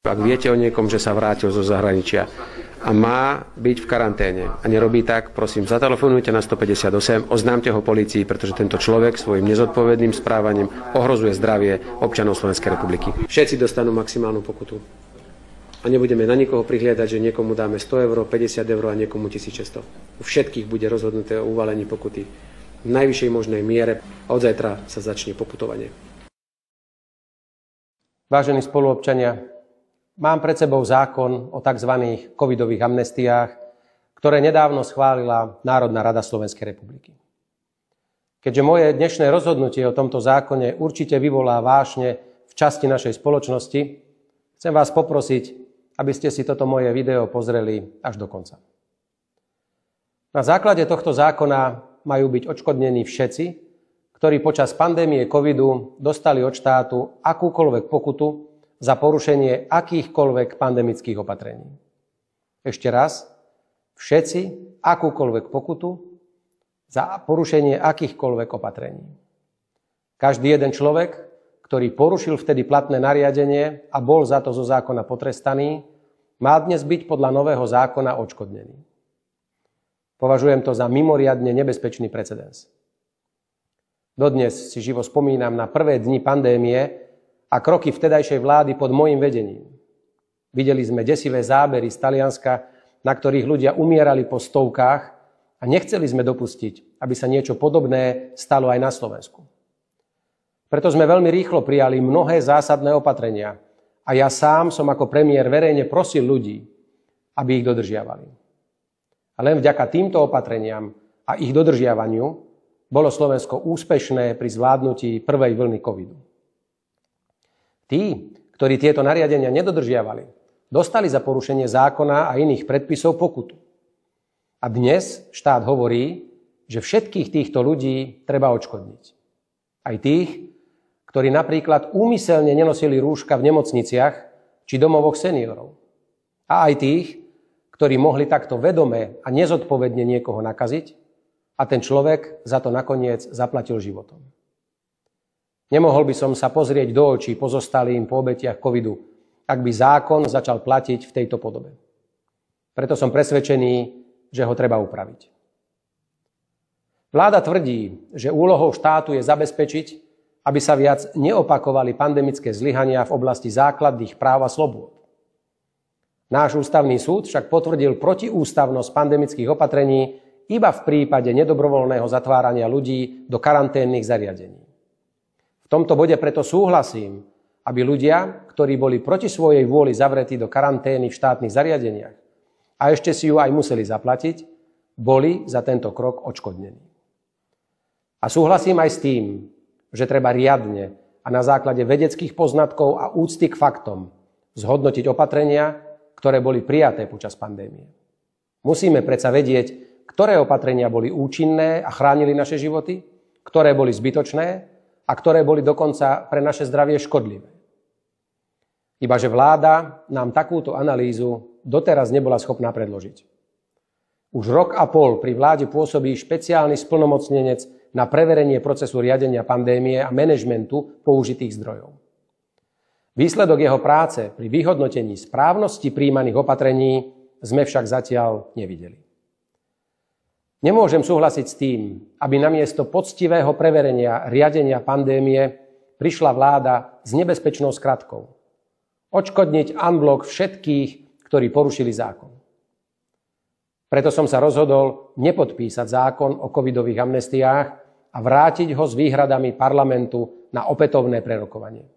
Ak viete o niekom, že sa vrátil zo zahraničia a má byť v karanténe a nerobí tak, prosím, zatelefonujte na 158, oznámte ho polícii, pretože tento človek svojim nezodpovedným správaním ohrozuje zdravie občanov Slovenskej republiky. Všetci dostanú maximálnu pokutu. A nebudeme na nikoho prihliadať, že niekomu dáme 100 eur, 50 eur a niekomu 1600. U všetkých bude rozhodnuté o uvalení pokuty v najvyššej možnej miere. Od zajtra sa začne pokutovanie. Vážení spoluobčania, mám pred sebou zákon o tzv. Covidových amnestiách, ktoré nedávno schválila Národná rada Slovenskej republiky. Keďže moje dnešné rozhodnutie o tomto zákone určite vyvolá vášne v časti našej spoločnosti, chcem vás poprosiť, aby ste si toto moje video pozreli až do konca. Na základe tohto zákona majú byť odškodnení všetci, ktorí počas pandémie covidu dostali od štátu akúkoľvek pokutu za porušenie akýchkoľvek pandemických opatrení. Ešte raz, všetci akúkoľvek pokutu za porušenie akýchkoľvek opatrení. Každý jeden človek, ktorý porušil vtedy platné nariadenie a bol za to zo zákona potrestaný, má dnes byť podľa nového zákona odškodnený. Považujem to za mimoriadne nebezpečný precedens. Dodnes si živo spomínam na prvé dni pandémie a kroky vtedajšej vlády pod môjim vedením. Videli sme desivé zábery z Talianska, na ktorých ľudia umierali po stovkách a nechceli sme dopustiť, aby sa niečo podobné stalo aj na Slovensku. Preto sme veľmi rýchlo prijali mnohé zásadné opatrenia a ja sám som ako premiér verejne prosil ľudí, aby ich dodržiavali. A len vďaka týmto opatreniam a ich dodržiavaniu bolo Slovensko úspešné pri zvládnutí prvej vlny covidu. Tí, ktorí tieto nariadenia nedodržiavali, dostali za porušenie zákona a iných predpisov pokutu. A dnes štát hovorí, že všetkých týchto ľudí treba odškodniť. Aj tých, ktorí napríklad úmyselne nenosili rúška v nemocniciach či domovoch seniorov. A aj tých, ktorí mohli takto vedome a nezodpovedne niekoho nakaziť a ten človek za to nakoniec zaplatil životom. Nemohol by som sa pozrieť do očí pozostalým po obetiach covidu, ak by zákon začal platiť v tejto podobe. Preto som presvedčený, že ho treba upraviť. Vláda tvrdí, že úlohou štátu je zabezpečiť, aby sa viac neopakovali pandemické zlyhania v oblasti základných práv a slobôd. Náš ústavný súd však potvrdil protiústavnosť pandemických opatrení iba v prípade nedobrovoľného zatvárania ľudí do karanténnych zariadení. V tomto bode preto súhlasím, aby ľudia, ktorí boli proti svojej vôli zavretí do karantény v štátnych zariadeniach a ešte si ju aj museli zaplatiť, boli za tento krok odškodnení. A súhlasím aj s tým, že treba riadne a na základe vedeckých poznatkov a úcty k faktom zhodnotiť opatrenia, ktoré boli prijaté počas pandémie. Musíme predsa vedieť, ktoré opatrenia boli účinné a chránili naše životy, ktoré boli zbytočné a ktoré boli dokonca pre naše zdravie škodlivé. Ibaže vláda nám takúto analýzu doteraz nebola schopná predložiť. Už rok a pol pri vláde pôsobí špeciálny splnomocnenec na preverenie procesu riadenia pandémie a manažmentu použitých zdrojov. Výsledok jeho práce pri vyhodnotení správnosti prijímaných opatrení sme však zatiaľ nevideli. Nemôžem súhlasiť s tým, aby namiesto poctivého preverenia riadenia pandémie prišla vláda s nebezpečnou skratkou. Odškodniť en bloc všetkých, ktorí porušili zákon. Preto som sa rozhodol nepodpísať zákon o covidových amnestiách a vrátiť ho s výhradami parlamentu na opätovné prerokovanie.